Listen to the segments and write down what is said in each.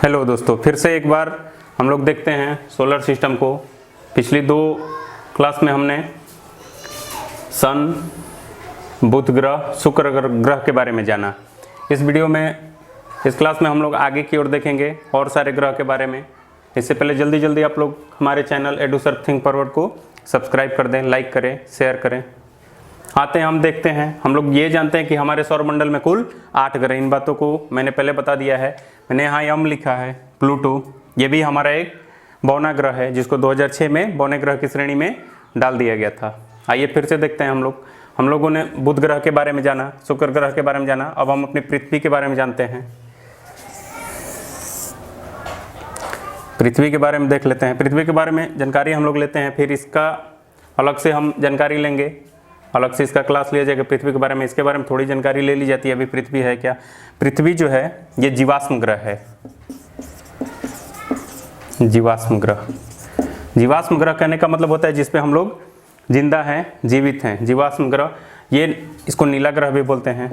Hello दोस्तों, फिर से एक बार हम लोग देखते हैं सोलर सिस्टम को। पिछली दो क्लास में हमने सन, बुध ग्रह, शुक्र ग्रह के बारे में जाना। इस वीडियो में, इस क्लास में हम लोग आगे की ओर देखेंगे और सारे ग्रह के बारे में। इससे पहले जल्दी आप लोग हमारे चैनल एडुसर्फ थिंक फॉरवर्ड को सब्सक्राइब कर दें, लाइक करें, शेयर करें। आते हैं, हम देखते हैं। हम लोग ये जानते हैं कि हमारे सौरमंडल में कुल 8 ग्रह। इन बातों को मैंने पहले बता दिया है। मैंने यहाँ यम लिखा है, प्लूटो। ये भी हमारा एक बौना ग्रह है, जिसको 2006 में बौने ग्रह की श्रेणी में डाल दिया गया था। आइए फिर से देखते हैं। हम लोगों ने बुध ग्रह के बारे में जाना, शुक्र ग्रह के बारे में जाना। अब हम अपनी पृथ्वी के बारे में जानते हैं। पृथ्वी के बारे में देख लेते हैं। पृथ्वी के बारे में जानकारी हम लोग लेते हैं, फिर इसका अलग से हम जानकारी लेंगे, अलग से इसका क्लास लिया जाएगा पृथ्वी के बारे में। इसके बारे में थोड़ी जानकारी ले ली जाती है। अभी पृथ्वी है क्या? पृथ्वी जो है ये जीवाश्म ग्रह है। जीवाश्म ग्रह, जीवाश्म ग्रह कहने का मतलब होता है जिसपे हम लोग जिंदा हैं, जीवित हैं। जीवाश्म ग्रह, ये इसको नीला ग्रह भी बोलते हैं।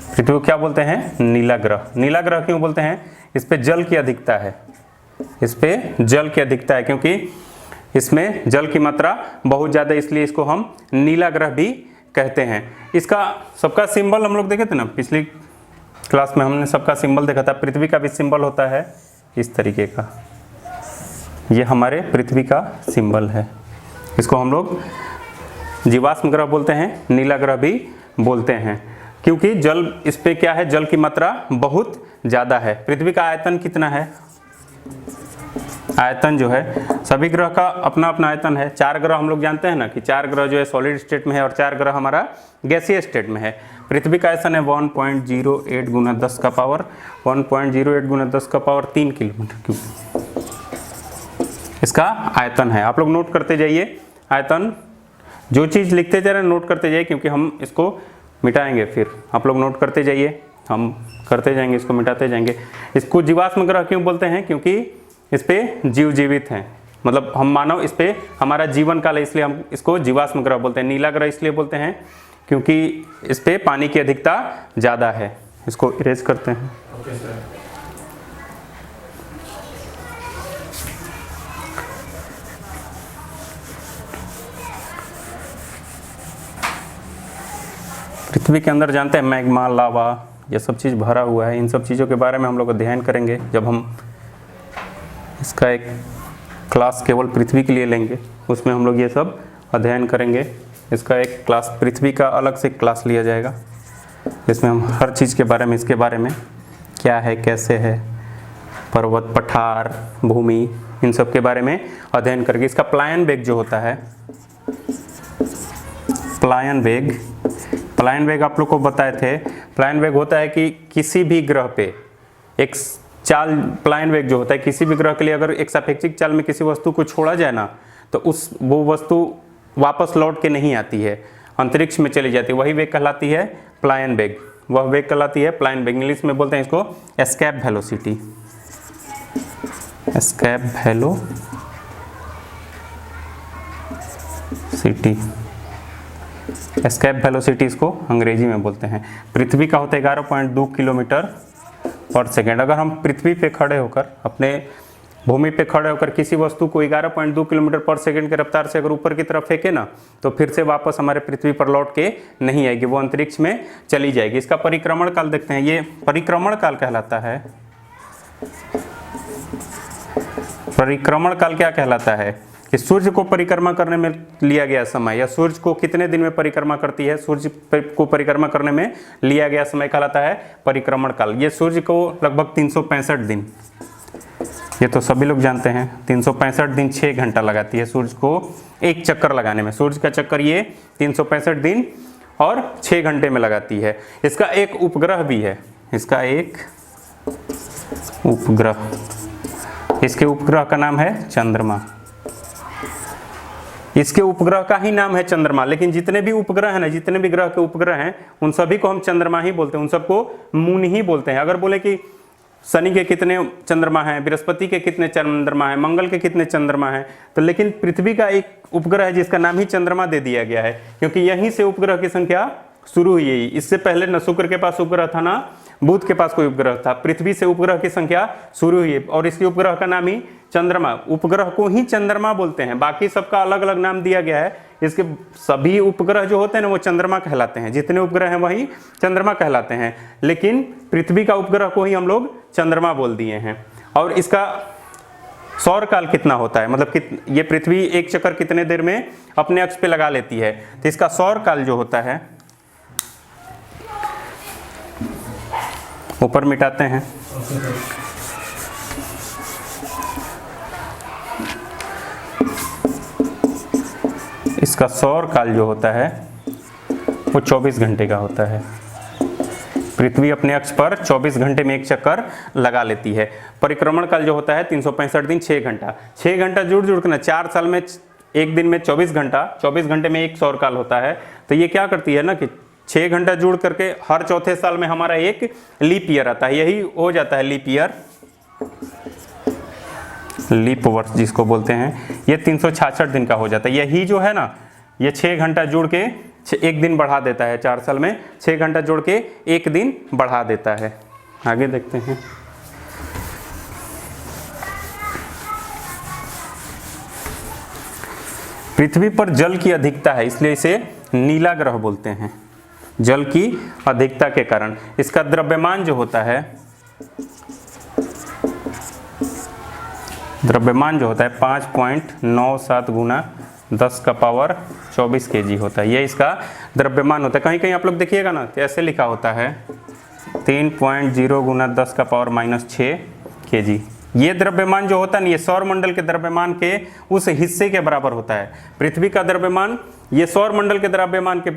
पृथ्वी को क्या बोलते हैं? नीला ग्रह। नीला ग्रह क्यों बोलते हैं? इस पे जल की अधिकता है। इस पे जल की अधिकता है क्योंकि इसमें जल की मात्रा बहुत ज़्यादा, इसलिए इसको हम नीला ग्रह भी कहते हैं। इसका सबका सिंबल हम लोग देखे थे ना, पिछली क्लास में हमने सबका सिंबल देखा था। पृथ्वी का भी सिंबल होता है इस तरीके का। ये हमारे पृथ्वी का सिंबल है। इसको हम लोग जीवाश्म ग्रह बोलते हैं, नीला ग्रह भी बोलते हैं, क्योंकि जल इस पे क्या है, जल की मात्रा बहुत ज़्यादा है। पृथ्वी का आयतन कितना है? आयतन जो है, सभी ग्रह का अपना अपना आयतन है। 4 ग्रह हम लोग जानते हैं ना कि 4 ग्रह जो है सॉलिड स्टेट में है और 4 ग्रह हमारा गैसीय स्टेट में है। पृथ्वी का आयतन है 1.08 गुना 10 का पावर 1.08 गुना 10 का पावर 3 किलोमीटर क्यूब। इसका आयतन है। आप लोग नोट करते जाइए आयतन। जो चीज़ लिखते जा रहे हैं नोट करते जाइए, क्योंकि हम इसको मिटाएंगे। फिर आप लोग नोट करते जाइए, हम करते जाएंगे, इसको मिटाते जाएंगे। इसको जीवाश्म ग्रह क्यों बोलते हैं? क्योंकि इस पे जीव जीवित हैं, मतलब हम मानव, इस पे हमारा जीवन काल है, इसलिए हम इसको जीवाश्म ग्रह बोलते हैं। नीला ग्रह इसलिए बोलते हैं क्योंकि इस पे पानी की अधिकता ज़्यादा है। इसको इरेज करते हैं। Okay sir. पृथ्वी के अंदर जानते हैं मैग्मा, लावा, ये सब चीज़ भरा हुआ है। इन सब चीज़ों के बारे में हम लोग अध्ययन करेंगे जब हम इसका एक क्लास केवल पृथ्वी के लिए लेंगे। उसमें हम लोग ये सब अध्ययन करेंगे। इसका एक क्लास पृथ्वी का अलग से क्लास लिया जाएगा, इसमें हम हर चीज़ के बारे में, इसके बारे में क्या है, कैसे है, पर्वत, पठार, भूमि, इन सब के बारे में अध्ययन करेंगे। इसका प्लायन वेग जो होता है, प्लायन वेग आप लोग को बताए थे। प्लायन वेग होता है कि किसी भी ग्रह पे एक चाल, प्लायन वेग जो होता है किसी भी ग्रह के लिए, अगर एक सापेक्षिक चाल में किसी वस्तु को छोड़ा जाए ना, तो वो वस्तु वापस लौट के नहीं आती है, अंतरिक्ष में चली जाती है। वही वेग कहलाती है प्लायन वेग। वह वेग कहलाती है प्लायन वेग। इंग्लिश में बोलते हैं इसको escape velocity. Escape velocity, escape velocity इसको अंग्रेजी में बोलते हैं। पृथ्वी का होता है 11.2 किलोमीटर पर सेकेंड। अगर हम पृथ्वी पे खड़े होकर, अपने भूमि पे खड़े होकर किसी वस्तु को 11.2 किलोमीटर पर सेकेंड की रफ्तार से अगर ऊपर की तरफ फेंके ना, तो फिर से वापस हमारे पृथ्वी पर लौट के नहीं आएगी, वो अंतरिक्ष में चली जाएगी। इसका परिक्रमण काल देखते हैं। ये परिक्रमण काल कहलाता है। परिक्रमण काल क्या कहलाता है? कि सूर्य को परिक्रमा करने में लिया गया समय, या सूर्य को कितने दिन में परिक्रमा करती है, सूर्य को परिक्रमा करने में लिया गया समय कहलाता है परिक्रमण काल। ये सूर्य को लगभग 365 दिन, ये तो सभी लोग जानते हैं, 365 दिन 6 घंटा लगाती है सूर्य को एक चक्कर लगाने में। सूर्य का चक्कर ये 365 दिन और 6 घंटे में लगाती है। इसका एक उपग्रह भी है। इसका एक उपग्रह, इसके उपग्रह का नाम है चंद्रमा। इसके उपग्रह का ही नाम है चंद्रमा। लेकिन जितने भी उपग्रह हैं ना, जितने भी ग्रह के उपग्रह हैं, उन सभी को हम चंद्रमा ही बोलते हैं, उन सबको मून ही बोलते हैं। अगर बोले कि शनि के कितने चंद्रमा हैं, बृहस्पति के कितने चंद्रमा हैं, मंगल के कितने चंद्रमा हैं, तो लेकिन पृथ्वी का एक उपग्रह है जिसका नाम ही चंद्रमा दे दिया गया है, क्योंकि यहीं से उपग्रह की संख्या शुरू हुई है। इससे पहले न शुक्र के पास उपग्रह था ना बुध के पास कोई उपग्रह था। पृथ्वी से उपग्रह की संख्या शुरू हुई और इसके उपग्रह का नाम ही चंद्रमा, उपग्रह को ही चंद्रमा बोलते हैं, बाकी सबका अलग अलग नाम दिया गया है। इसके सभी उपग्रह जो होते हैं ना वो चंद्रमा कहलाते हैं, जितने उपग्रह हैं वही चंद्रमा कहलाते हैं, लेकिन पृथ्वी का उपग्रह को ही हम लोग चंद्रमा बोल दिए हैं। और इसका सौर काल कितना होता है, मतलब ये पृथ्वी एक चक्कर कितने देर में अपने अक्ष पे लगा लेती है, तो इसका सौर काल जो होता है, ऊपर मिटाते हैं, इसका सौर काल जो होता है वो 24 घंटे का होता है। पृथ्वी अपने अक्ष पर 24 घंटे में एक चक्कर लगा लेती है। परिक्रमण काल जो होता है 365 दिन 6 घंटा, 6 घंटा जुड़ जुड़ कर 4 साल में एक दिन में 24 घंटा, 24 घंटे में एक सौर काल होता है। तो ये क्या करती है ना कि 6 घंटा जुड़ करके हर चौथे साल में हमारा एक लीप ईयर आता है, यही हो जाता है लीप ईयर, लीप वर्ष जिसको बोलते हैं। ये 366 दिन का हो जाता है। यही जो है ना, ये 6 घंटा जुड़ के एक दिन बढ़ा देता है, 4 साल में 6 घंटा जोड़ के एक दिन बढ़ा देता है। आगे देखते हैं। पृथ्वी पर जल की अधिकता है, इसलिए इसे नीला ग्रह बोलते हैं, जल की अधिकता के कारण। इसका द्रव्यमान जो होता है, द्रव्यमान जो होता है 5.97 गुना 10 का पावर 24 kg होता है। ये इसका द्रव्यमान होता है। कहीं कहीं आप लोग देखिएगा ना, तो ऐसे लिखा होता है 3.0 गुना 10 का पावर -6 kg। ये द्रव्यमान जो होता है ना, ये सौर मंडल के द्रव्यमान के उस हिस्से के बराबर होता है। पृथ्वी का द्रव्यमान ये सौर मंडल के द्रव्यमान के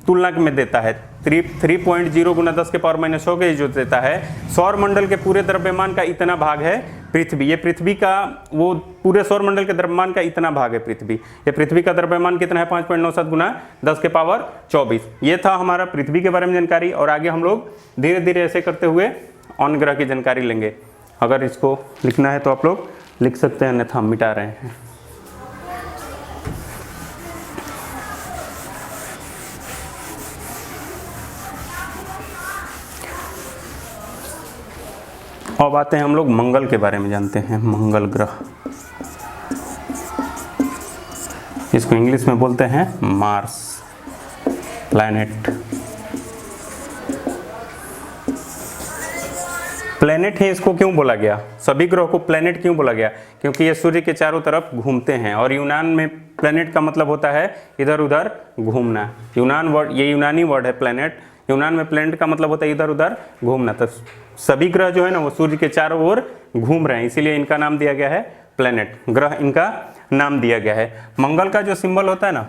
तुलना में देता है 3.0 गुना 10 के पावर -6 kg जो देता है। सौर मंडल के पूरे द्रव्यमान का इतना भाग है पृथ्वी, ये पृथ्वी का वो पूरे सौर मंडल के द्रव्यमान का इतना भाग है पृथ्वी। ये पृथ्वी का द्रव्यमान कितना है 5.97 गुना 10 के पावर 24। ये था हमारा पृथ्वी के बारे में जानकारी। और आगे हम लोग धीरे धीरे ऐसे करते हुए अन्य ग्रह की जानकारी लेंगे। अगर इसको लिखना है तो आप लोग लिख सकते हैं, अन्यथा हम मिटा रहे हैं। अब आते हैं हम लोग मंगल के बारे में जानते हैं। मंगल ग्रह, इसको इंग्लिश में बोलते हैं मार्स प्लैनेट। प्लैनेट है, इसको क्यों बोला गया, सभी ग्रह को प्लैनेट क्यों बोला गया, क्योंकि ये सूर्य के चारों तरफ घूमते हैं। और यूनान में प्लैनेट का मतलब होता है इधर उधर घूमना। यूनान वर्ड, ये यूनानी वर्ड है प्लैनेट। यूनान में प्लैनेट का मतलब होता है इधर उधर घूमना। तो सभी ग्रह जो है ना वो सूर्य के चारों ओर घूम रहे हैं, इसीलिए इनका नाम दिया गया है प्लैनेट, ग्रह इनका नाम दिया गया है। मंगल का जो सिंबल होता है ना,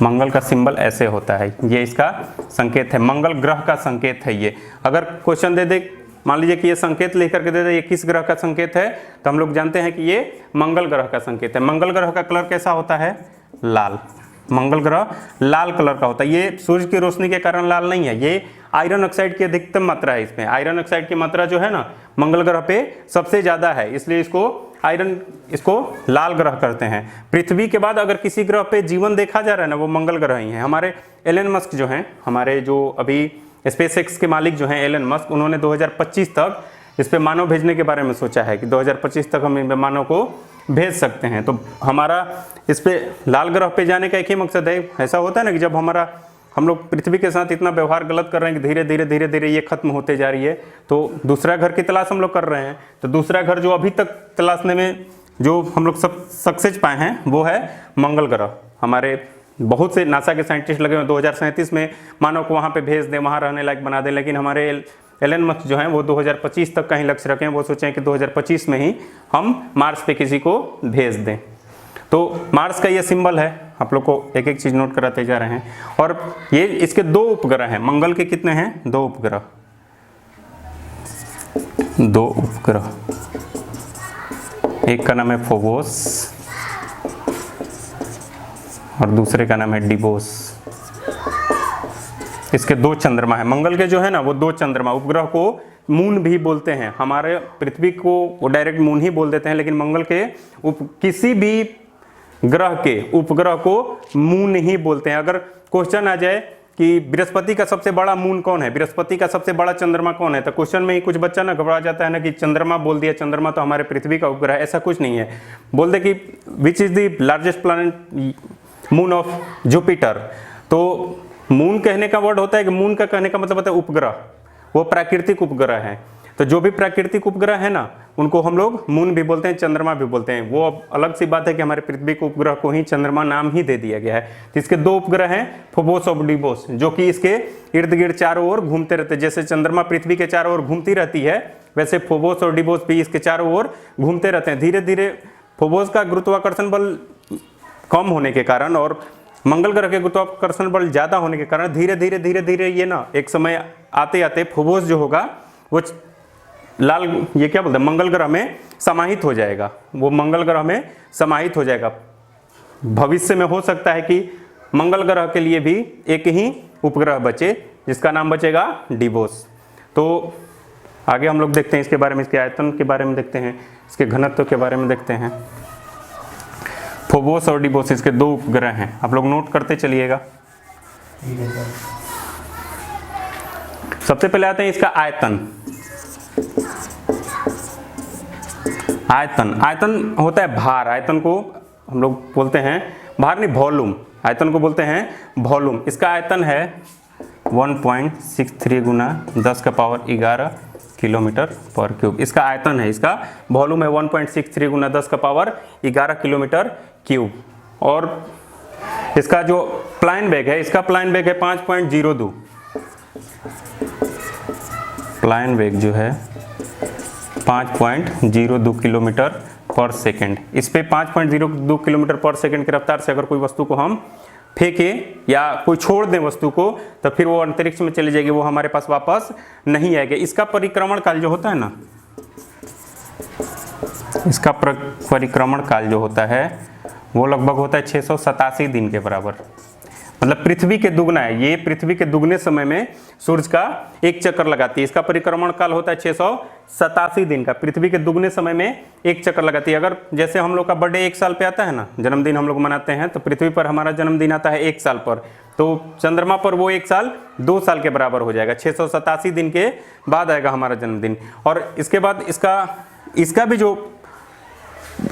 मंगल का सिंबल ऐसे होता है, ये इसका संकेत है, मंगल ग्रह का संकेत है। ये अगर क्वेश्चन दे दे, मान लीजिए कि ये संकेत लिख करके दे दे ये किस ग्रह का संकेत है, तो हम लोग जानते हैं कि ये मंगल ग्रह का संकेत है। मंगल ग्रह का कलर कैसा होता है, लाल। मंगल ग्रह लाल कलर का होता है। ये सूर्य की रोशनी के कारण लाल नहीं है, ये आयरन ऑक्साइड की अधिकतम मात्रा है इसमें। आयरन ऑक्साइड की मात्रा जो है ना मंगल ग्रह पे सबसे ज्यादा है, इसलिए इसको लाल ग्रह करते हैं। पृथ्वी के बाद अगर किसी ग्रह पे जीवन देखा जा रहा है ना, वो मंगल ग्रह ही है। हमारे एलन मस्क जो हैं, हमारे जो अभी स्पेसएक्स के मालिक जो हैं एलन मस्क, उन्होंने 2025 तक इस पे मानव भेजने के बारे में सोचा है कि 2025 तक हम इन मानव को भेज सकते हैं। तो हमारा इस पे लाल ग्रह पे जाने का एक ही मकसद है। ऐसा होता है ना कि जब हम लोग पृथ्वी के साथ इतना व्यवहार गलत कर रहे हैं कि धीरे धीरे ये खत्म होते जा रही है, तो दूसरा घर की तलाश हम लोग कर रहे हैं। तो दूसरा घर जो अभी तक तलाशने में जो हम लोग सब सक्सेस पाए हैं वो है मंगल ग्रह। हमारे बहुत से नासा के साइंटिस्ट लगे हुए 2037 में मानव को वहाँ पे भेज दें, वहाँ रहने लायक बना दें, लेकिन हमारे एलन मस्क जो हैं वो 2025 तक का ही लक्ष्य रखें। वो सोचें कि 2025 में ही हम मार्स पे किसी को भेज दें। तो मार्स का ये सिंबल है, आप लोग को एक एक चीज़ नोट कराते जा रहे हैं। और ये इसके 2 उपग्रह हैं। मंगल के कितने हैं, 2 उपग्रह, 2 उपग्रह। एक का नाम है फोबोस और दूसरे का नाम है डिबोस। इसके 2 चंद्रमा है। मंगल के जो है ना वो 2 चंद्रमा, उपग्रह को मून भी बोलते हैं। हमारे पृथ्वी को वो डायरेक्ट मून ही बोल देते हैं, लेकिन मंगल के किसी भी ग्रह के उपग्रह को मून ही बोलते हैं। अगर क्वेश्चन आ जाए कि बृहस्पति का सबसे बड़ा मून कौन है, बृहस्पति का सबसे बड़ा चंद्रमा कौन है, तो क्वेश्चन में ही कुछ बच्चा ना घबरा जाता है ना कि चंद्रमा बोल दिया, चंद्रमा तो हमारे पृथ्वी का उपग्रह है। ऐसा कुछ नहीं है। बोल दे कि which is the largest planet, moon of Jupiter. तो मून कहने का वर्ड होता है कि मून का कहने का मतलब होता है उपग्रह, वो प्राकृतिक उपग्रह है। तो जो भी प्राकृतिक उपग्रह है ना उनको हम लोग मून भी बोलते हैं, चंद्रमा भी बोलते हैं। वो अब अलग सी बात है कि हमारे पृथ्वी के उपग्रह को ही चंद्रमा नाम ही दे दिया गया है। तो इसके दो उपग्रह हैं, फोबोस और डिबोस, जो कि इसके इर्द गिर्द चारों ओर घूमते रहते हैं। जैसे चंद्रमा पृथ्वी के चारों ओर घूमती रहती है, वैसे फोबोस और डिबोस भी इसके चारों ओर घूमते रहते हैं। धीरे धीरे फोबोस का गुरुत्वाकर्षण बल कम होने के कारण और मंगल ग्रह के गुरुत्वाकर्षण बल ज्यादा होने के कारण धीरे धीरे ये ना एक समय आते आते फोबोस जो होगा वो लाल, ये क्या बोलते हैं, मंगल ग्रह में समाहित हो जाएगा। वो मंगल ग्रह में समाहित हो जाएगा। भविष्य में हो सकता है कि मंगल ग्रह के लिए भी एक ही उपग्रह बचे जिसका नाम बचेगा डिबोस। तो आगे हम लोग देखते हैं इसके बारे में, इसके आयतन के बारे में देखते हैं, इसके घनत्व के बारे में देखते हैं। फोबोस और डिबोस इसके दो उपग्रह हैं, आप लोग नोट करते चलिएगा। सबसे पहले आते हैं इसका आयतन। आयतन होता है भार। आयतन को हम लोग बोलते हैं भार नहीं, वॉल्यूम। आयतन को बोलते हैं वॉल्यूम। इसका आयतन है 1.63 गुना 10 का पावर 11 किलोमीटर पर क्यूब। इसका आयतन है, इसका वॉल्यूम है 1.63 गुना 10 का पावर 11 किलोमीटर क्यूब। और इसका जो प्लाइन वेग है, इसका प्लाइन वेग है 5.02। प्लाइन वेग जो है 5.02 किलोमीटर पर सेकेंड। इस पे 5.02 किलोमीटर पर सेकेंड की रफ्तार से अगर कोई वस्तु को हम फेंके या कोई छोड़ दें वस्तु को, तो फिर वो अंतरिक्ष में चली जाएगी, वो हमारे पास वापस नहीं आएगी। इसका परिक्रमण काल जो होता है ना, इसका परिक्रमण काल जो होता है वो लगभग होता है 687 दिन के बराबर। मतलब पृथ्वी के दुगना है। ये पृथ्वी के दुगने समय में सूर्य का एक चक्कर लगाती है। इसका परिक्रमण काल होता है 687 दिन का। पृथ्वी के दुगने समय में एक चक्कर लगाती है। अगर जैसे हम लोग का बर्थडे 1 साल पे आता है ना, जन्मदिन हम लोग मनाते हैं, तो पृथ्वी पर हमारा जन्मदिन आता है 1 साल पर, तो चंद्रमा पर वो 1 साल 2 साल के बराबर हो जाएगा। 687 दिन के बाद आएगा हमारा जन्मदिन। और इसके बाद इसका भी जो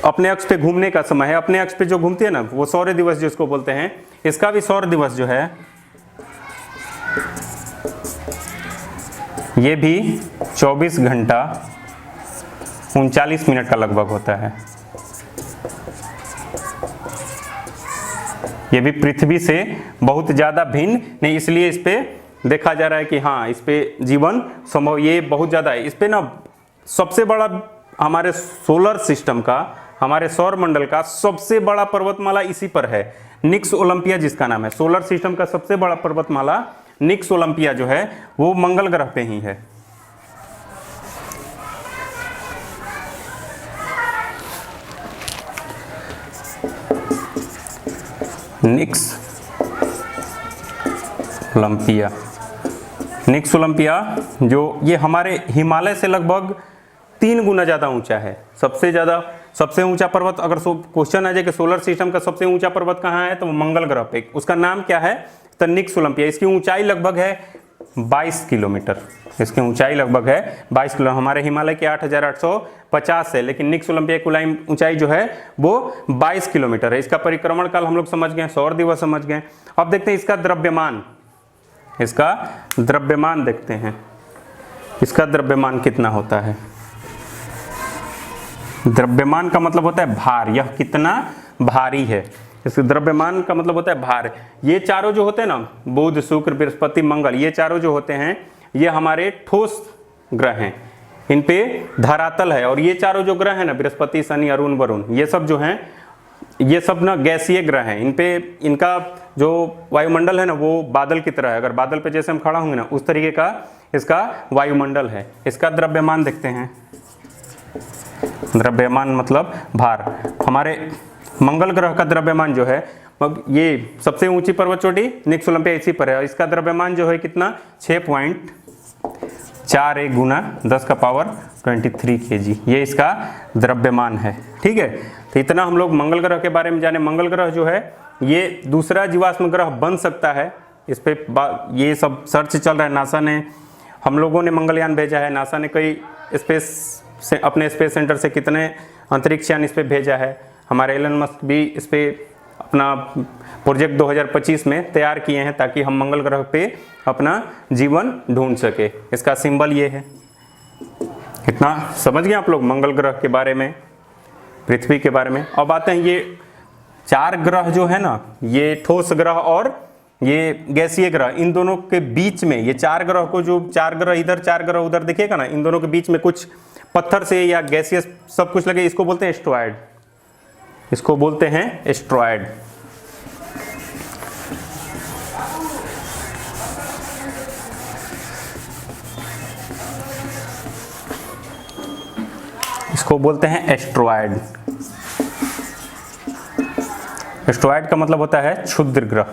अपने अक्ष पे घूमने का समय है, अपने अक्ष पे जो घूमती है ना, वो सौर दिवस जिसको बोलते हैं, इसका भी सौर दिवस जो है ये भी 24 घंटा 39 मिनट का लगभग होता है। ये भी पृथ्वी से बहुत ज्यादा भिन्न नहीं, इसलिए इस पे देखा जा रहा है कि हाँ इस पे जीवन संभव ये बहुत ज्यादा है। इस पे ना सबसे बड़ा हमारे सोलर सिस्टम का, हमारे सौर मंडल का सबसे बड़ा पर्वतमाला इसी पर है, निक्स ओलंपिया जिसका नाम है। सोलर सिस्टम का सबसे बड़ा पर्वतमाला निक्स ओलंपिया जो है वो मंगल ग्रह पे ही है। निक्स ओलंपिया, निक्स ओलंपिया जो ये हमारे हिमालय से लगभग 3 गुना ज्यादा ऊंचा है। सबसे ऊंचा पर्वत, अगर क्वेश्चन आ जाए कि सोलर सिस्टम का सबसे ऊंचा पर्वत कहाँ है, तो वो मंगल ग्रह पे। उसका नाम क्या है, तो निक्स ओलंपिया। इसकी ऊंचाई लगभग है 22 किलोमीटर। इसकी ऊंचाई लगभग है 22 किलोमीटर। हमारे हिमालय के 8,850 है, लेकिन निक्स ओलंपिया की ऊंचाई जो है वो 22 किलोमीटर है। इसका परिक्रमण काल हम लोग समझ गए, सौर दिवस समझ गए। अब देखते हैं इसका द्रव्यमान। इसका द्रव्यमान देखते हैं, इसका द्रव्यमान कितना होता है। द्रव्यमान का मतलब होता है भार, यह कितना भारी है। इसके द्रव्यमान का मतलब होता है भार। ये चारों जो होते हैं ना, बुध शुक्र बृहस्पति मंगल, ये चारों जो होते हैं ये हमारे ठोस ग्रह हैं, इन पे धरातल है। और ये चारों जो ग्रह हैं ना, बृहस्पति शनि अरुण वरुण, ये सब जो हैं ये सब ना गैसीय ग्रह हैं। इन पे इनका जो वायुमंडल है ना वो बादल की तरह है। अगर बादल पे जैसे हम खड़ा होंगे ना, उस तरीके का इसका वायुमंडल है। इसका द्रव्यमान देखते हैं। द्रव्यमान मतलब भार। हमारे मंगल ग्रह का द्रव्यमान जो है, ये सबसे ऊंची पर्वत चोटी निक्स ओलंपिया इसी पर है। इसका द्रव्यमान जो है कितना, 6.41 गुना 10 का पावर 23 kg, ये इसका द्रव्यमान है। ठीक है, तो इतना हम लोग मंगल ग्रह के बारे में जाने। मंगल ग्रह जो है ये दूसरा जीवाश्म ग्रह बन सकता है, इस पे ये सब सर्च चल रहा है। नासा ने, हम लोगों ने मंगलयान भेजा है, नासा ने कई स्पेस से अपने स्पेस सेंटर से कितने अंतरिक्ष यान इस पे भेजा है। हमारे एलन मस्क भी इस पे अपना प्रोजेक्ट 2025 में तैयार किए हैं ताकि हम मंगल ग्रह पे अपना जीवन ढूंढ सके। इसका सिंबल ये है। इतना समझ गए आप लोग मंगल ग्रह के बारे में, पृथ्वी के बारे में। अब आते हैं ये 4 ग्रह जो है ना, ये ठोस ग्रह और ये गैसीय ग्रह, इन दोनों के बीच में ये 4 ग्रह को, जो 4 ग्रह इधर 4 ग्रह उधर दिखेगा ना, इन दोनों के बीच में कुछ पत्थर से या गैसीय सब कुछ लगे, इसको बोलते हैं एस्ट्रॉयड। इसको बोलते हैं एस्ट्रॉयड। इसको बोलते हैं एस्ट्रॉयड। एस्ट्रॉयड का मतलब होता है क्षुद्र ग्रह।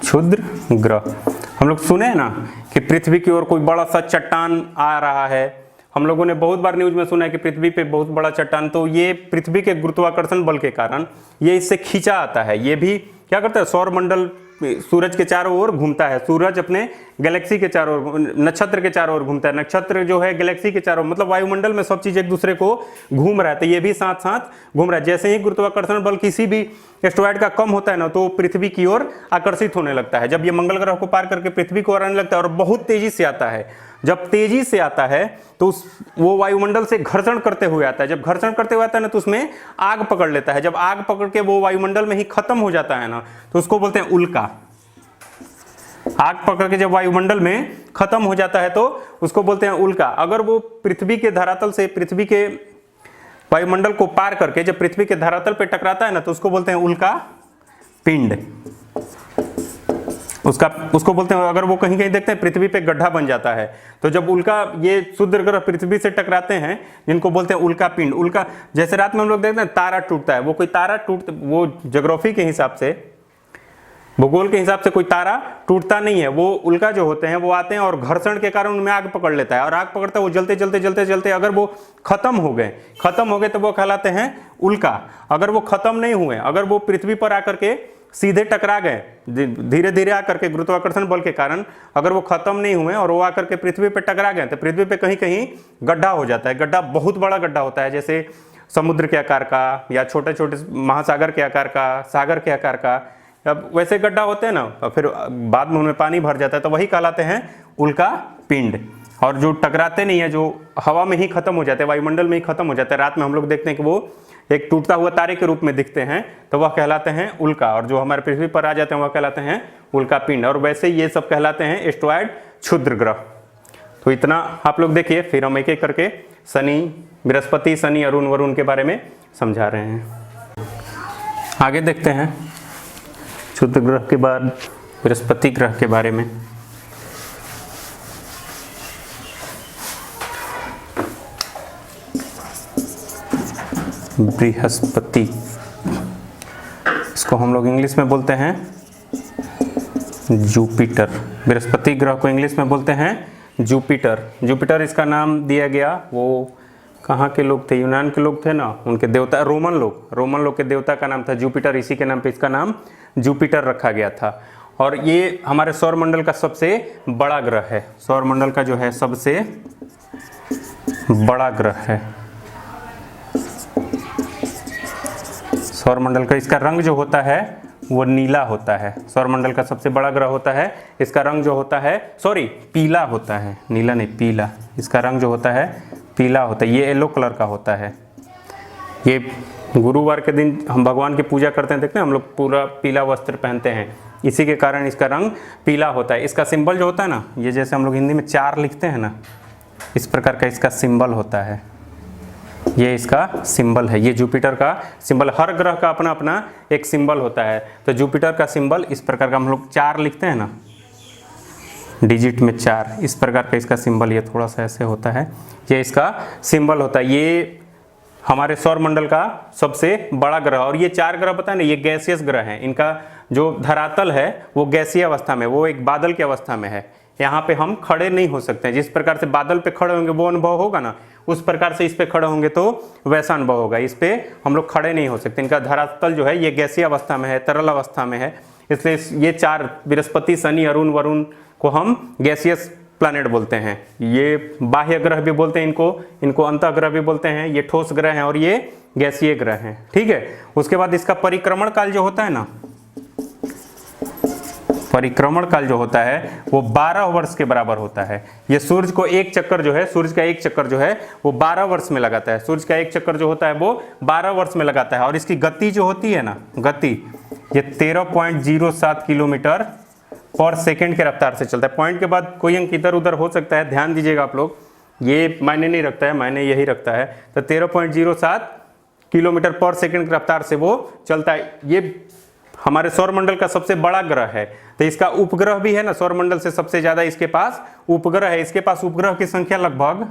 क्षुद्र ग्रह, हम लोग सुने हैं ना कि पृथ्वी की ओर कोई बड़ा सा चट्टान आ रहा है। हम लोगों ने बहुत बार न्यूज में सुना है कि पृथ्वी पे बहुत बड़ा चट्टान, तो ये पृथ्वी के गुरुत्वाकर्षण बल के कारण ये इससे खींचा आता है। ये भी क्या करता है, सौर मंडल सूरज के चारों ओर घूमता है। सूरज अपने गैलेक्सी के चारों ओर, नक्षत्र के चारों ओर घूमता है। नक्षत्र जो है गैलेक्सी के चारों, मतलब वायुमंडल में सब चीज एक दूसरे को घूम रहा है, तो ये भी साथ साथ घूम रहा है। जैसे ही गुरुत्वाकर्षण बल किसी भी एस्ट्रॉयड का कम होता है ना, तो पृथ्वी की ओर आकर्षित होने लगता है। जब ये मंगल ग्रह को पार करके पृथ्वी को ओर आने लगता है और बहुत तेजी से आता है, जब तेजी से आता है तो वो वायुमंडल से घर्षण करते हुए आता है। जब घर्षण करते हुए आता है ना, तो उसमें आग पकड़ लेता है। जब आग पकड़ के वो वायुमंडल में ही खत्म हो जाता है ना, तो उसको बोलते हैं उल्का। आग पकड़ के जब वायुमंडल में खत्म हो जाता है तो उसको बोलते हैं उल्का। अगर वो पृथ्वी के धरातल से, पृथ्वी के वायुमंडल को पार करके जब पृथ्वी के धरातल पे टकराता है ना, तो उसको बोलते हैं उल्का पिंड। उसको बोलते हैं, अगर वो कहीं कहीं देखते हैं पृथ्वी पे गड्ढा बन जाता है, तो जब उल्का, ये क्षुद्र ग्रह पृथ्वी से टकराते हैं, जिनको बोलते हैं उल्का पिंड। उल्का, जैसे रात में हम लोग देखते हैं तारा टूटता है, वो कोई तारा वो ज्योग्राफी के हिसाब से, भूगोल के हिसाब से कोई तारा टूटता नहीं है। वो उल्का जो होते हैं वो आते हैं और घर्षण के कारण उनमें आग पकड़ लेता है, और आग पकड़ता है, वो जलते जलते जलते जलते अगर वो खत्म हो गए तो वो कहलाते हैं उल्का। अगर वो खत्म नहीं हुए, अगर वो पृथ्वी पर आकर के सीधे टकरा गए, धीरे धीरे आकर के गुरुत्वाकर्षण बल के कारण अगर वो खत्म नहीं हुए और वो आकर के पृथ्वी पे टकरा गए, तो पृथ्वी पे कहीं कहीं गड्ढा हो जाता है। गड्ढा बहुत बड़ा गड्ढा होता है, जैसे समुद्र के आकार का या छोटे छोटे महासागर के आकार का, सागर के आकार का, अब वैसे गड्ढा होते हैं ना, और फिर बाद में उनमें पानी भर जाता है, तो वही कहलाते हैं उल्का पिंड। और जो टकराते नहीं है, जो हवा में ही खत्म हो जाते हैं, वायुमंडल में ही खत्म हो जाते हैं, रात में हम लोग देखते हैं कि वो एक टूटता हुआ तारे के रूप में दिखते हैं, तो वह कहलाते हैं उल्का। और जो हमारे पृथ्वी पर आ जाते हैं वह कहलाते हैं उल्का पिंड। और वैसे ये सब कहलाते हैं एस्ट्रॉयड, क्षुद्र ग्रह। तो इतना आप लोग देखिए, फिर हम एक एक करके शनि, बृहस्पति, शनि, अरुण, वरुण के बारे में समझा रहे हैं। आगे देखते हैं क्षुद्र ग्रह के बाद बृहस्पति ग्रह के बारे में। बृहस्पति, इसको हम लोग इंग्लिश में बोलते हैं जुपिटर। बृहस्पति ग्रह को इंग्लिश में बोलते हैं जुपिटर। जुपिटर इसका नाम दिया गया, वो कहाँ के लोग थे, यूनान के लोग थे ना, उनके देवता, रोमन लोग के देवता का नाम था जुपिटर। इसी के नाम पे इसका नाम जुपिटर रखा गया था। और ये हमारे सौर मंडल का सबसे बड़ा ग्रह है। सौर मंडल का जो है सबसे बड़ा ग्रह है सौर मंडल का। इसका रंग जो होता है वो नीला होता है। सौर मंडल का सबसे बड़ा ग्रह होता है, इसका रंग जो होता है, पीला होता है, नीला नहीं पीला। इसका रंग जो होता है पीला होता है, ये येलो कलर का होता है। ये गुरुवार के दिन हम भगवान की पूजा करते हैं, देखते हैं हम लोग पूरा पीला वस्त्र पहनते हैं, इसी के कारण इसका रंग पीला होता है। इसका सिंबल जो होता है ना, ये जैसे हम लोग हिंदी में 4 लिखते हैं ना, इस प्रकार का इसका सिंबल होता है। ये इसका सिंबल है, ये जुपिटर का सिंबल। हर ग्रह का अपना अपना एक सिंबल होता है। तो जुपिटर का सिंबल इस प्रकार का, हम लोग 4 लिखते हैं ना, डिजिट में 4, इस प्रकार का इसका सिंबल, ये थोड़ा सा ऐसे होता है, ये इसका सिंबल होता है। ये हमारे सौर मंडल का सबसे बड़ा ग्रह। और ये 4 ग्रह पता है ना, ये गैसियस ग्रह हैं। इनका जो धरातल है वो गैसीय अवस्था में, वो एक बादल की अवस्था में है। यहाँ पे हम खड़े नहीं हो सकते हैं। जिस प्रकार से बादल पे खड़े होंगे वो अनुभव होगा ना, उस प्रकार से इस पे खड़े होंगे तो वैसा अनुभव होगा। इस पे हम लोग खड़े नहीं हो सकते। इनका धरातल जो है ये गैसीय अवस्था में है, तरल अवस्था में है, इसलिए ये 4 बृहस्पति, शनि, अरुण, वरुण को हम गैसियस प्लैनेट बोलते हैं। ये बाह्य ग्रह भी बोलते हैं इनको अंतः ग्रह भी बोलते हैं। ये ठोस ग्रह हैं और ये गैसीय ग्रह हैं, ठीक है। उसके बाद इसका परिक्रमण काल जो होता है ना, परिक्रमण काल जो होता है वो 12 वर्ष के बराबर होता है। ये सूर्य को एक चक्कर जो है, सूर्य का एक चक्कर जो है वो 12 वर्ष में लगाता है। सूर्य का एक चक्कर जो होता है वो 12 वर्ष में लगाता है। और इसकी गति जो होती है ना, गति ये 13.07 किलोमीटर पर सेकंड के रफ्तार से चलता है। पॉइंट के बाद कोई अंक इधर उधर हो सकता है, ध्यान दीजिएगा आप लोग, ये मायने नहीं रखता है, मायने यही रखता है। तो 13.07 किलोमीटर पर सेकंड की रफ्तार से वो चलता है। ये हमारे सौरमंडल का सबसे बड़ा ग्रह है। तो इसका उपग्रह भी है ना, सौरमंडल से सबसे ज्यादा इसके पास उपग्रह है। इसके पास उपग्रह की संख्या लगभग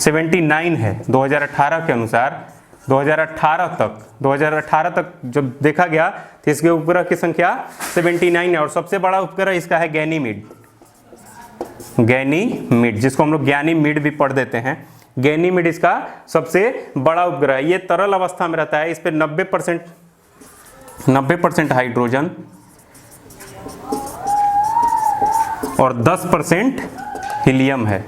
79 है 2018 के अनुसार। 2018 तक जब देखा गया तो इसके उपग्रह की संख्या 79 है। और सबसे बड़ा उपग्रह इसका है गैनीमीड, जिसको हम लोग ज्ञानीमीड भी पढ़ देते हैं। गैनीमीड इसका सबसे बड़ा उपग्रह है। ये तरल अवस्था में रहता है। इस पे 90% हाइड्रोजन और 10% हीलियम है।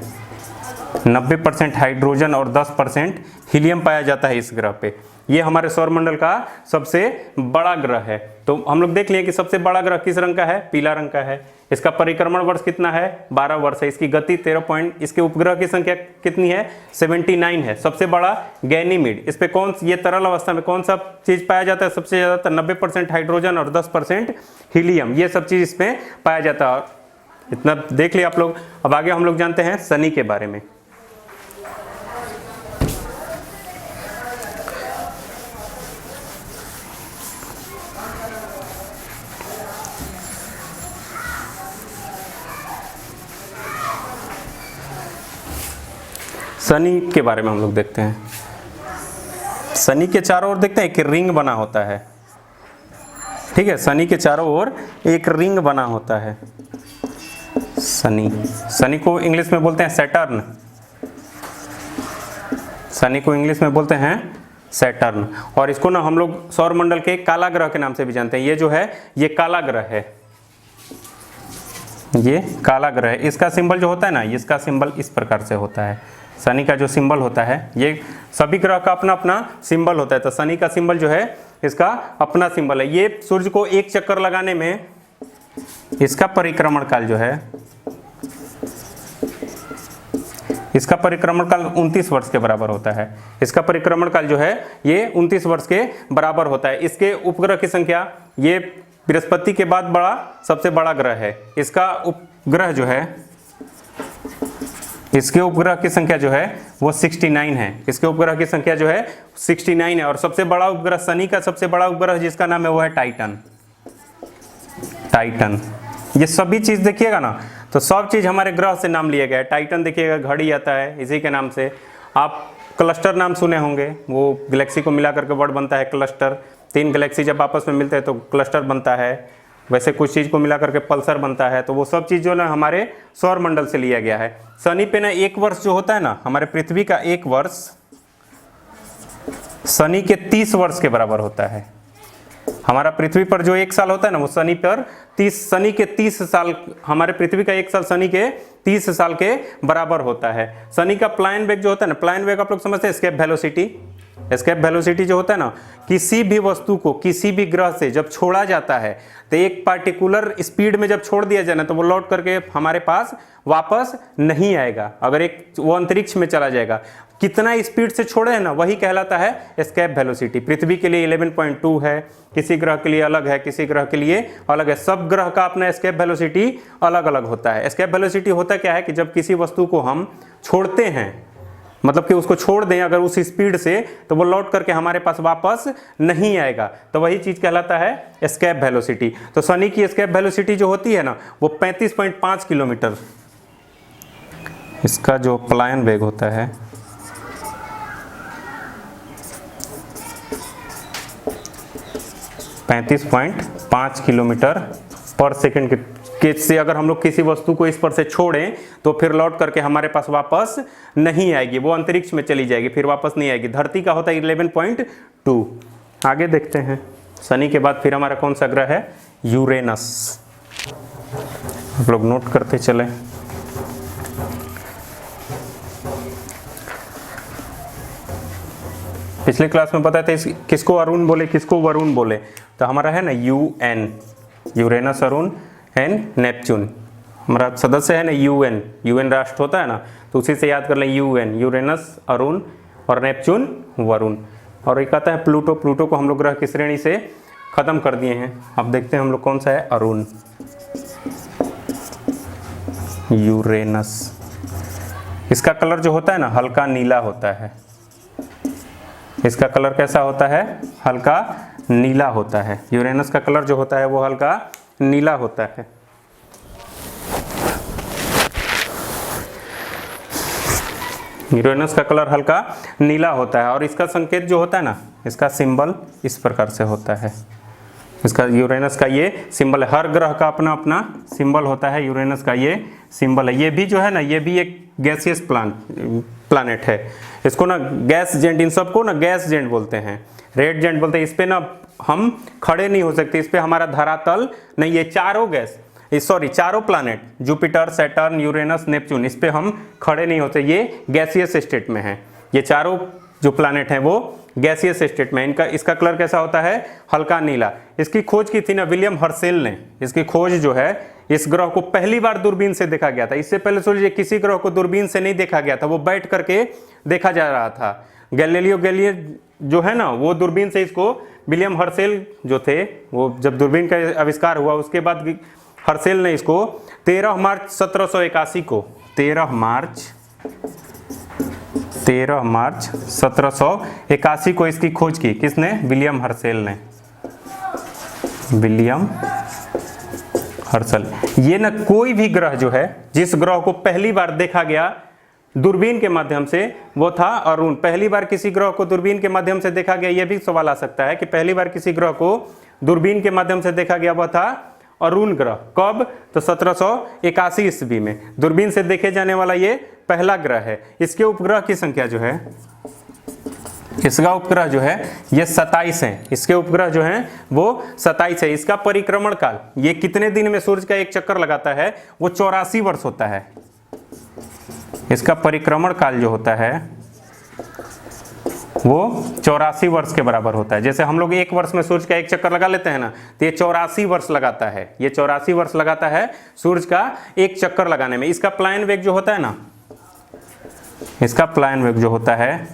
90% हाइड्रोजन और 10% हीलियम पाया जाता है इस ग्रह पे। ये हमारे सौरमंडल का सबसे बड़ा ग्रह है। तो हम लोग देख लिए कि सबसे बड़ा ग्रह किस रंग का है, पीला रंग का है। इसका परिक्रमण वर्ष कितना है, 12 वर्ष है। इसकी गति 13 इसके उपग्रह की संख्या कितनी है, 79 है। सबसे बड़ा गैनीमीड। इस पे ये तरल अवस्था में कौन सा चीज पाया जाता है सबसे ज्यादा, 90% हाइड्रोजन और 10% हीलियम। ये सब चीज इसमें पाया जाता है। इतना देख लिया आप लोग। अब आगे हम लोग जानते हैं शनि के बारे में। शनि के बारे में हम लोग देखते हैं। शनि के चारों ओर देखते हैं एक रिंग बना होता है, ठीक है। शनि के चारों ओर एक रिंग बना होता है। शनि को इंग्लिश में बोलते हैं सैटर्न। शनि को इंग्लिश में बोलते हैं सैटर्न। और इसको ना हम लोग सौरमंडल के काला ग्रह के नाम से भी जानते हैं। ये जो है ये काला ग्रह है, ये काला ग्रह है। इसका सिंबल जो होता है ना, इसका सिंबल इस प्रकार से होता है। शनि का जो सिंबल होता है, ये सभी ग्रह का अपना अपना सिंबल होता है। तो शनि का सिंबल जो है इसका अपना सिंबल है। ये सूर्य को एक चक्कर लगाने में इसका परिक्रमण काल जो है, इसका परिक्रमण काल 29 वर्ष के बराबर होता है। इसका परिक्रमण काल जो है ये 29 वर्ष के बराबर होता है। इसके उपग्रह की संख्या, ये बृहस्पति के बाद सबसे बड़ा ग्रह है। इसका उपग्रह जो है, इसके उपग्रह की संख्या जो है वो 69 है। इसके उपग्रह की संख्या जो है 69 है। और सबसे बड़ा उपग्रह, शनि का सबसे बड़ा उपग्रह जिसका नाम है वो है टाइटन। ये सभी चीज देखिएगा ना, तो सब चीज हमारे ग्रह से नाम लिया गया है। टाइटन देखिएगा, घड़ी आता है इसी के नाम से। आप क्लस्टर नाम सुने होंगे, वो गैलेक्सी को मिला करके वर्ड बनता है क्लस्टर। 3 गैलेक्सी जब आपस में मिलते हैं तो क्लस्टर बनता है। वैसे कुछ चीज को मिला करके पल्सर बनता है। तो वो सब चीज जो ना हमारे सौरमंडल से लिया गया है। शनि पे ना एक वर्ष जो होता है ना, हमारे पृथ्वी का एक वर्ष शनि के 30 वर्ष के बराबर होता है। हमारा पृथ्वी पर जो एक साल होता है ना, वो शनि के 30 साल, हमारे पृथ्वी का एक साल शनि के 30 साल के बराबर होता है। शनि का प्लायन वेग जो होता है ना, प्लायन वेग आप लोग समझते हैं, एस्केप वेलोसिटी। एस्केप वेलोसिटी जो होता है ना, किसी भी वस्तु को किसी भी ग्रह से जब छोड़ा जाता है तो एक पार्टिकुलर स्पीड में जब छोड़ दिया जाए ना, तो वो लौट करके हमारे पास वापस नहीं आएगा। अगर वो अंतरिक्ष में चला जाएगा, कितना स्पीड से छोड़े है ना, वही कहलाता है एस्केप वेलोसिटी। पृथ्वी के लिए 11.2 है, किसी ग्रह के लिए अलग है, किसी ग्रह के लिए अलग है। सब ग्रह का अपना एस्केप वेलोसिटी अलग अलग होता है। एस्केप वेलोसिटी होता क्या है कि जब किसी वस्तु को हम छोड़ते हैं, मतलब कि उसको छोड़ दें अगर उस स्पीड से, तो वो लौट करके हमारे पास वापस नहीं आएगा। तो वही चीज कहलाता है एस्केप वेलोसिटी। तो शनि की एस्केप वेलोसिटी जो होती है ना, वो 35.5 किलोमीटर। इसका जो पलायन वेग होता है 35.5 किलोमीटर पर सेकंड के कि से अगर हम लोग किसी वस्तु को इस पर से छोड़ें तो फिर लौट करके हमारे पास वापस नहीं आएगी, वो अंतरिक्ष में चली जाएगी, फिर वापस नहीं आएगी। धरती का होता है 11.2। आगे देखते हैं, शनि के बाद फिर हमारा कौन सा ग्रह है? यूरेनस। आप लोग नोट करते चले। पिछले क्लास में पता था किसको अरुण बोले, किसको वरुण बोले, तो हमारा है ना UN, Uranus, Arun and Neptune. हमारा सदस्य है ना UN राष्ट्र होता है ना, तो उसी से याद कर लें UN, यूरेनस अरुण और नेपच्यून वरुण। और एक आता है प्लूटो। प्लूटो को हम लोग ग्रह की श्रेणी से खत्म कर दिए हैं। अब देखते हैं हम लोग कौन सा है? अरुण, यूरेनस। इसका कलर जो होता है ना हल्का नीला होता है। इसका कलर कैसा होता है? हल्का नीला होता है। यूरेनस का कलर जो होता है वो हल्का नीला होता है। यूरेनस का कलर हल्का नीला होता है और इसका संकेत जो होता है ना, इसका सिंबल इस प्रकार से होता है। इसका यूरेनस का ये सिंबल है। हर ग्रह का अपना अपना सिंबल होता है, यूरेनस का ये सिंबल है। ये भी जो है ना, ये भी एक गैसियस प्लानेट है। इसको ना गैस जेंट, इन सबको ना गैस जेंट बोलते हैं, रेड जेंट बोलते हैं। इस पे ना हम खड़े नहीं हो सकते, इस पे हमारा धरातल नहीं। ये चारों planet, Jupiter, Saturn, Uranus, Neptune, इस पे हम खड़े नहीं होते, ये गैसियस स्टेट में है। ये चारों जो प्लानेट हैं वो गैसियस स्टेट में। इसका कलर कैसा होता है? हल्का नीला। इसकी खोज की थी ना विलियम हर्शेल ने। इसकी खोज जो है, इस ग्रह को पहली बार दूरबीन से देखा गया था। इससे पहले सोचिए किसी ग्रह को दूरबीन से नहीं देखा गया था, वो बैठ करके देखा जा रहा था। गैलीलियो गैलीली जो है ना, वो दूरबीन से इसको, विलियम हर्शेल जो थे, वो जब दूरबीन का आविष्कार हुआ उसके बाद हर्शेल ने इसको 13 मार्च 1781 को 13 मार्च 1781 को इसकी खोज की। किसने? विलियम हर्शेल ने। William Herschel. ये ना कोई भी ग्रह जो है, जिस ग्रह को पहली बार देखा गया दूरबीन के माध्यम से, वो था अरुण। पहली बार किसी ग्रह को दूरबीन के माध्यम से देखा गया, यह भी सवाल आ सकता है कि पहली बार किसी ग्रह को दूरबीन के माध्यम से देखा गया, वह था अरुण ग्रह। कब? तो 1781 ईस्वी में दूरबीन से देखे जाने वाला ये पहला ग्रह है। इसके उपग्रह की संख्या जो है, इसका उपग्रह जो है ये 27 है। इसके उपग्रह जो हैं वो 27 है। इसका परिक्रमण काल, ये कितने दिन में सूर्य का एक चक्कर लगाता है? वो 84 वर्ष होता है। इसका परिक्रमण काल जो होता है वो 84 वर्ष के बराबर होता है। जैसे हम लोग एक वर्ष में सूर्य का एक चक्कर लगा लेते हैं ना, तो ये 84 वर्ष लगाता है। ये 84 वर्ष लगाता है सूर्य का एक चक्कर लगाने में। इसका प्लायन वेग जो होता है ना, इसका प्लायन वेग जो होता है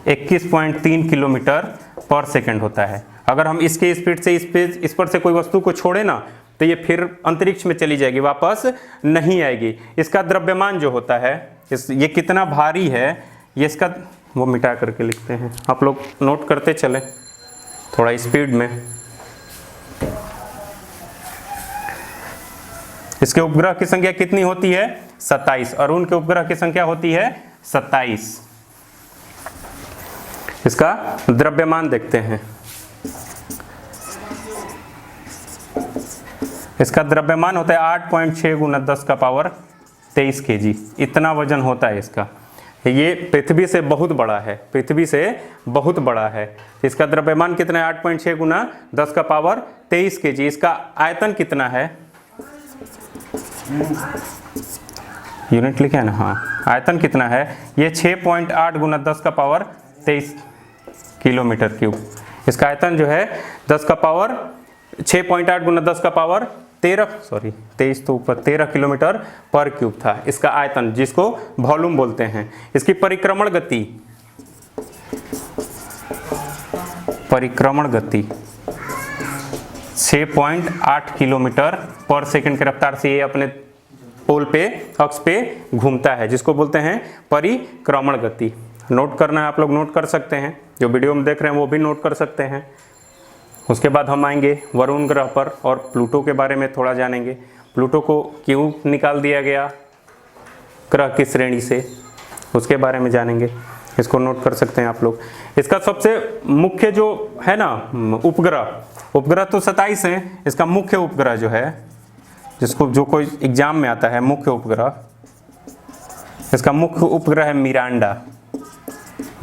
21.3 किलोमीटर पर सेकंड होता है। अगर हम इसके स्पीड से इस पर से कोई वस्तु को छोड़े ना, तो ये फिर अंतरिक्ष में चली जाएगी, वापस नहीं आएगी। इसका द्रव्यमान जो होता है, ये कितना भारी है, ये इसका, वो मिटा करके लिखते हैं, आप लोग नोट करते चले थोड़ा स्पीड में। इसके उपग्रह की संख्या कितनी होती है? 27। अरुण के उपग्रह की संख्या होती है 27। इसका द्रव्यमान देखते हैं। इसका द्रव्यमान होता है 8.6 गुना 10 का पावर 23 kg। इतना वजन होता है इसका। ये पृथ्वी से बहुत बड़ा है, पृथ्वी से बहुत बड़ा है। इसका द्रव्यमान कितना है? 8.6 गुना 10 का पावर 23 kg। इसका आयतन कितना है? यूनिट लिखे है ना, हाँ। आयतन कितना है? ये 6.8 गुना 10 का पावर 23 किलोमीटर क्यूब। इसका आयतन जो है 10 का पावर 6.8 गुना 10 का पावर 23 तो ऊपर 13 किलोमीटर पर क्यूब था इसका आयतन, जिसको वॉल्यूम बोलते हैं। इसकी परिक्रमण गति 6.8 किलोमीटर पर सेकंड की रफ्तार से ये अपने पोल पे, अक्ष पे घूमता है, जिसको बोलते हैं परिक्रमण गति। नोट करना है, आप लोग नोट कर सकते हैं, जो वीडियो में देख रहे हैं वो भी नोट कर सकते हैं। उसके बाद हम आएंगे वरुण ग्रह पर और प्लूटो के बारे में थोड़ा जानेंगे। प्लूटो को क्यों निकाल दिया गया ग्रह की श्रेणी से, उसके बारे में जानेंगे। इसको नोट कर सकते हैं आप लोग। इसका सबसे मुख्य जो है ना उपग्रह तो 27 है। इसका मुख्य उपग्रह जो है जिसको जो कोई एग्जाम में आता है, मुख्य उपग्रह, इसका मुख्य उपग्रह है मिरांडा।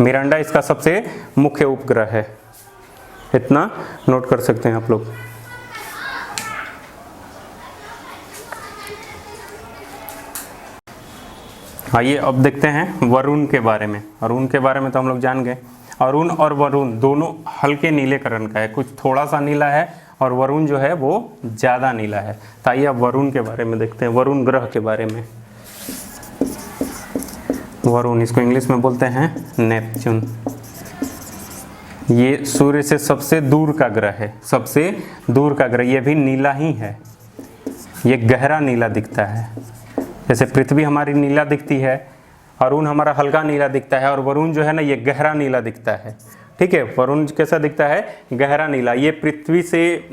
मिरांडा इसका सबसे मुख्य उपग्रह है, इतना नोट कर सकते हैं आप लोग। आइए अब देखते हैं वरुण के बारे में। वरुण के बारे में तो हम लोग जान गए। अरुण और वरुण दोनों हल्के नीले कलर का है, कुछ थोड़ा सा नीला है और वरुण जो है वो ज़्यादा नीला है। तो आइए अब वरुण के बारे में देखते हैं, वरुण ग्रह के बारे में। वरुण, इसको इंग्लिश में बोलते हैं नेपच्यून। ये सूर्य से सबसे दूर का ग्रह है, सबसे दूर का ग्रह। ये भी नीला ही है, ये गहरा नीला दिखता है। जैसे पृथ्वी हमारी नीला दिखती है, अरुण हमारा हल्का नीला दिखता है, और वरुण जो है ना ये गहरा नीला दिखता है। ठीक है, वरुण कैसा दिखता है? गहरा नीला। ये पृथ्वी से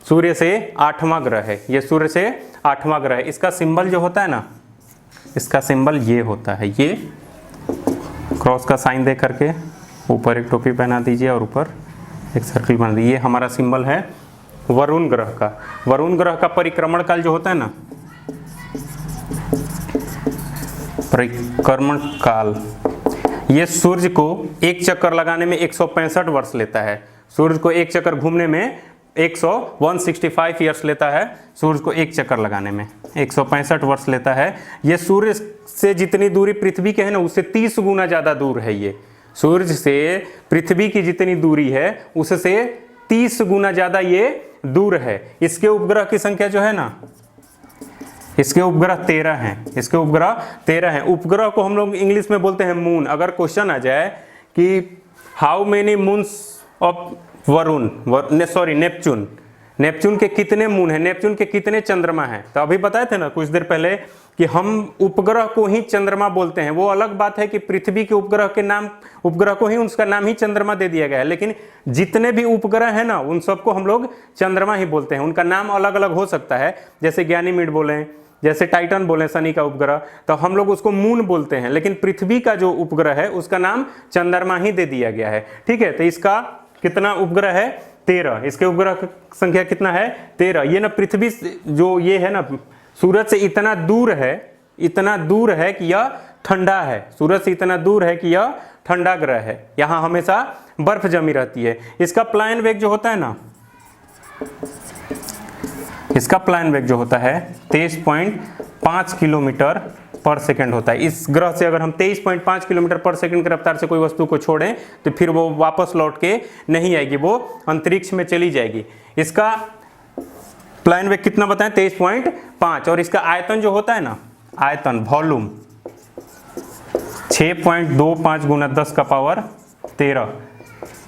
सूर्य से 8वां ग्रह है। ये सूर्य से 8वां ग्रह है। इसका सिंबल जो होता है ना, इसका सिंबल ये होता है, ये क्रॉस का साइन दे करके ऊपर एक टोपी पहना दीजिए और ऊपर एक सर्कल बना दीजिए। ये हमारा सिंबल है वरुण ग्रह का। वरुण ग्रह का परिक्रमण काल जो होता है ना, परिक्रमण काल, ये सूर्य को एक चक्कर लगाने में 165 वर्ष लेता है। सूर्य को एक चक्कर घूमने में 165 ईयर्स लेता है। सूर्य को एक चक्कर लगाने में 165 वर्ष लेता है। ये सूर्य से जितनी दूरी पृथ्वी के है ना, उससे 30 गुना ज़्यादा दूर है। ये सूर्य से पृथ्वी की जितनी दूरी है उससे 30 गुना ज़्यादा ये दूर है। इसके उपग्रह की संख्या जो है ना, इसके उपग्रह 13 हैं। इसके उपग्रह 13 हैं। उपग्रह को हम लोग इंग्लिश में बोलते हैं मून। अगर क्वेश्चन आ जाए कि how many moons of Varun, Neptune, Neptune के कितने मून हैं, नेपच्यून के कितने चंद्रमा हैं, तो अभी बताए थे ना कुछ देर पहले कि हम उपग्रह को ही चंद्रमा बोलते हैं। वो अलग बात है कि पृथ्वी के उपग्रह के नाम, उपग्रह को ही उसका नाम ही चंद्रमा दे दिया गया है, लेकिन जितने भी उपग्रह हैं ना उन सबको हम लोग चंद्रमा ही बोलते हैं। उनका नाम अलग अलग हो सकता है, जैसे ज्ञानीमीड बोलें, जैसे टाइटन बोले शनि का उपग्रह, तो हम लोग उसको मून बोलते हैं, लेकिन पृथ्वी का जो उपग्रह है उसका नाम चंद्रमा ही दे दिया गया है। ठीक है, तो इसका कितना उपग्रह है? 13। इसके उपग्रह की संख्या कितना है? 13। ये ना पृथ्वी जो ये है ना, सूरज से इतना दूर है, इतना दूर है कि यह ठंडा है। सूरज से इतना दूर है कि यह ठंडा ग्रह है, यहाँ हमेशा बर्फ जमी रहती है। इसका प्लायन वेग जो होता है ना, इसका प्लायन वेग जो होता है 23.5 किलोमीटर पर सेकंड होता है। इस ग्रह से अगर हम 23.5 किलोमीटर पर सेकंड की रफ्तार से कोई वस्तु को छोड़ें तो फिर वो वापस लौट के नहीं आएगी, वो अंतरिक्ष में चली जाएगी। इसका प्लायन वेग कितना बताएं? 23.5। और इसका आयतन जो होता है ना, आयतन, वॉल्यूम 6.25 गुना 10 का पावर 13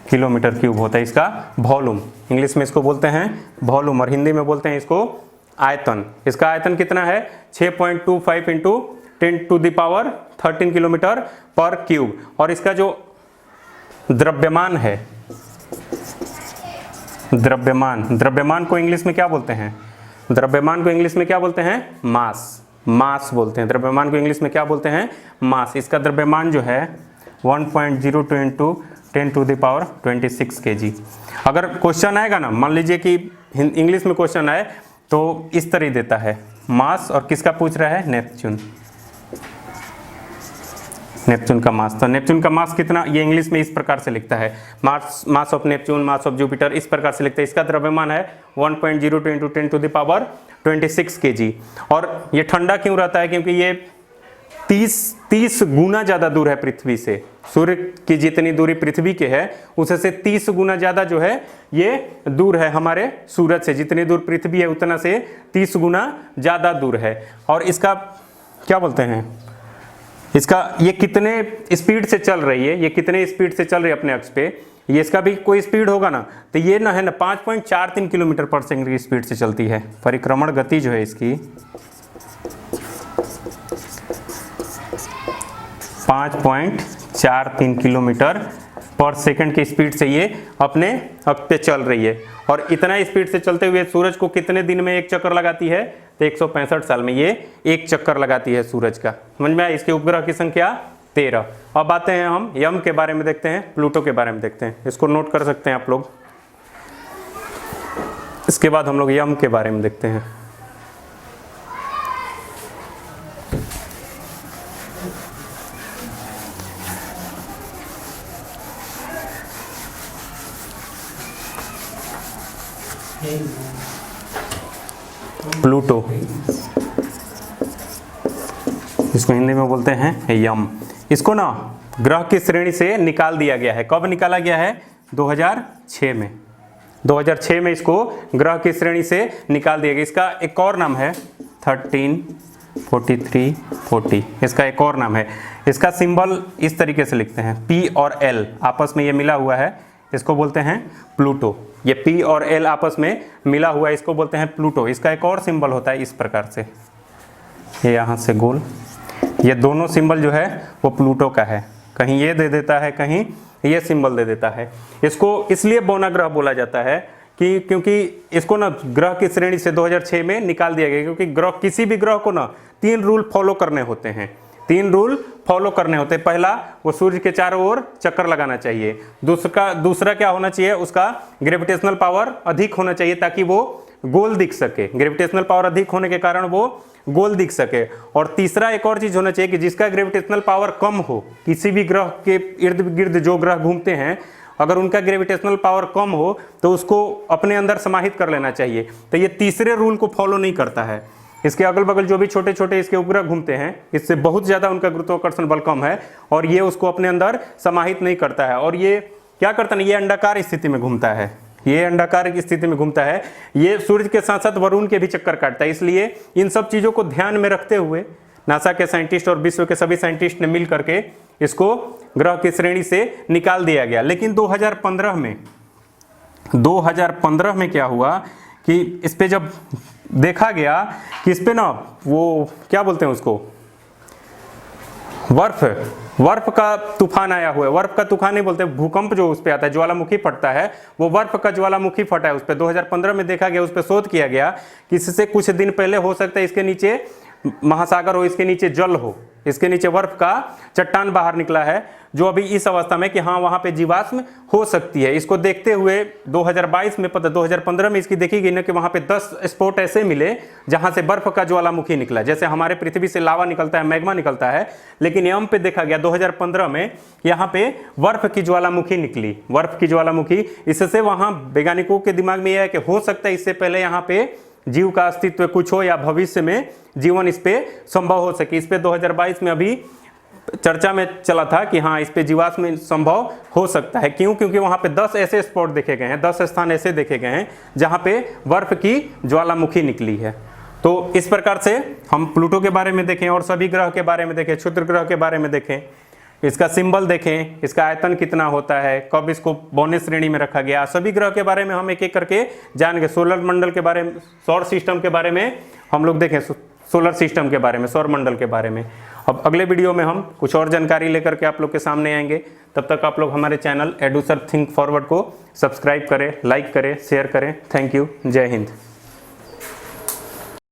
किलोमीटर क्यूब होता है इसका वॉल्यूम। इंग्लिश में इसको बोलते हैं वॉल्यूम और हिंदी में बोलते हैं इसको आयतन। इसका आयतन कितना है? 6.25 इंटू 10⁻13 किलोमीटर पर क्यूब। और इसका जो द्रव्यमान है, द्रव्यमान को इंग्लिश में क्या बोलते हैं? द्रव्यमान को इंग्लिश में क्या बोलते हैं? मास। मास बोलते हैं द्रव्यमान को इंग्लिश में, क्या बोलते हैं? मास। इसका द्रव्यमान जो है 1.02 इंटू 10⁻26 kg। अगर क्वेश्चन आएगा ना, मान लीजिए कि इंग्लिश में क्वेश्चन आए तो इस तरह देता है मास, और किसका पूछ रहा है? नेपच्यून। नेपच्यून का मास। तो नेपच्यून का मास कितना, ये इंग्लिश में इस प्रकार से लिखता है, mass of Neptune, mass of Jupiter, इस प्रकार से लिखते हैं। इसका द्रव्यमान है 1.02 इंटू 10⁻26 kg। और ये ठंडा क्यों रहता है? क्योंकि ये 30 गुना ज़्यादा दूर है पृथ्वी से। सूर्य की जितनी दूरी पृथ्वी के है उससे 30 गुना ज़्यादा जो है ये दूर है हमारे सूरज से। जितनी दूर पृथ्वी है उतना से 30 गुना ज़्यादा दूर है। और इसका क्या बोलते हैं, इसका ये कितने स्पीड से चल रही है, ये कितने स्पीड से चल रही है अपने अक्ष पे, ये इसका भी कोई स्पीड होगा ना, तो ये ना है ना 5.43 किलोमीटर पर सेकंड की स्पीड से चलती है। परिक्रमण गति जो है इसकी 5.43 किलोमीटर पर सेकंड की स्पीड से ये अपने अक्ष पे चल रही है। और इतना स्पीड से चलते हुए सूरज को कितने दिन में एक चक्कर लगाती है? तो 165 साल में ये एक चक्कर लगाती है सूरज का। समझ में आया? इसके उपग्रह की संख्या 13। अब आते हैं हम यम के बारे में देखते हैं, प्लूटो के बारे में देखते हैं। इसको नोट कर सकते हैं आप लोग। इसके बाद हम लोग यम के बारे में देखते हैं। प्लूटो, इसको हिंदी में बोलते हैं यम। इसको ना ग्रह की श्रेणी से निकाल दिया गया है। कब निकाला गया है? 2006 में। 2006 में इसको ग्रह की श्रेणी से निकाल दिया गया। इसका एक और नाम है 13, 43, 40। इसका एक और नाम है। इसका सिंबल इस तरीके से लिखते हैं, P और L आपस में ये मिला हुआ है, इसको बोलते हैं प्लूटो। ये P और L आपस में मिला हुआ है, इसको बोलते हैं प्लूटो। इसका एक और सिंबल होता है इस प्रकार से, ये यहाँ से गोल। ये दोनों सिंबल जो है वो प्लूटो का है। कहीं ये दे देता है, कहीं ये सिंबल दे देता है। इसको इसलिए बौना ग्रह बोला जाता है कि क्योंकि इसको ना ग्रह की श्रेणी से 2006 में निकाल दिया गया, क्योंकि ग्रह, किसी भी ग्रह को ना 3 रूल फॉलो करने होते हैं। 3 रूल फॉलो करने होते हैं। पहला, वो सूर्य के चारों ओर चक्कर लगाना चाहिए। दूसरा क्या होना चाहिए? उसका ग्रेविटेशनल पावर अधिक होना चाहिए ताकि वो गोल दिख सके। ग्रेविटेशनल पावर अधिक होने के कारण वो गोल दिख सके। और तीसरा एक और चीज होना चाहिए कि जिसका ग्रेविटेशनल पावर कम हो, किसी भी ग्रह के इर्द गिर्द जो ग्रह घूमते हैं, अगर उनका ग्रेविटेशनल पावर कम हो तो उसको अपने अंदर समाहित कर लेना चाहिए। तो ये तीसरे रूल को फॉलो नहीं करता है। इसके अगल बगल जो भी छोटे छोटे इसके उपग्रह घूमते हैं, इससे बहुत ज़्यादा उनका गुरुत्वाकर्षण बल कम है और ये उसको अपने अंदर समाहित नहीं करता है। और ये क्या करता है? ये अंडाकार स्थिति में घूमता है। ये अंडाकार की स्थिति में घूमता है। ये सूर्य के साथ साथ वरुण के भी चक्कर काटता है। इसलिए इन सब चीज़ों को ध्यान में रखते हुए नासा के साइंटिस्ट और विश्व के सभी साइंटिस्ट ने मिल करके इसको ग्रह की श्रेणी से निकाल दिया गया। लेकिन 2015 में क्या हुआ कि इस पे जब देखा गया कि इस पे ना वो क्या बोलते हैं उसको, बर्फ का तूफान आया हुआ है। बर्फ का तूफान नहीं बोलते, भूकंप जो उस पे आता है, ज्वालामुखी फटता है, वो बर्फ का ज्वालामुखी फटा है उस पे। 2015 में देखा गया, उस पे शोध किया गया कि इससे कुछ दिन पहले हो सकता है इसके नीचे महासागर हो, इसके नीचे जल हो, इसके नीचे बर्फ का चट्टान बाहर निकला है, जो अभी इस अवस्था में कि हाँ वहां पे जीवाश्म हो सकती है। इसको देखते हुए 2022 में 2015 में इसकी देखी गई ना कि वहां पे 10 स्पॉट ऐसे मिले जहां से बर्फ का ज्वालामुखी निकला। जैसे हमारे पृथ्वी से लावा निकलता है, मैग्मा निकलता है, लेकिन यम पे देखा गया 2015 में यहाँ पे बर्फ की ज्वालामुखी निकली। बर्फ की ज्वालामुखी, इससे वहां वैज्ञानिकों के दिमाग में यह है कि हो सकता है इससे पहले यहाँ पे जीव का अस्तित्व कुछ हो या भविष्य में जीवन इस पे संभव हो सके। इस पे 2022 में अभी चर्चा में चला था कि हाँ इस पे जीवाश्म संभव हो सकता है। क्यों? क्योंकि वहां पे 10 ऐसे स्पॉट देखे गए हैं, 10 स्थान ऐसे देखे गए हैं जहां पे बर्फ की ज्वालामुखी निकली है। तो इस प्रकार से हम प्लूटो के बारे में देखें और सभी ग्रह के बारे में देखें, क्षुद्र ग्रह के बारे में देखें, इसका सिंबल देखें, इसका आयतन कितना होता है, कब इसको बौने श्रेणी में रखा गया, सभी ग्रह के बारे में हम एक एक करके जान गए। सोलर मंडल के बारे में, सौर सिस्टम के बारे में हम लोग देखें, सोलर सिस्टम के बारे में, सौर मंडल के बारे में। अब अगले वीडियो में हम कुछ और जानकारी लेकर के आप लोग के सामने आएंगे। तब तक आप लोग हमारे चैनल एडुसर थिंक फॉरवर्ड को सब्सक्राइब करें, लाइक करें, शेयर करें। Thank you. जय हिंद।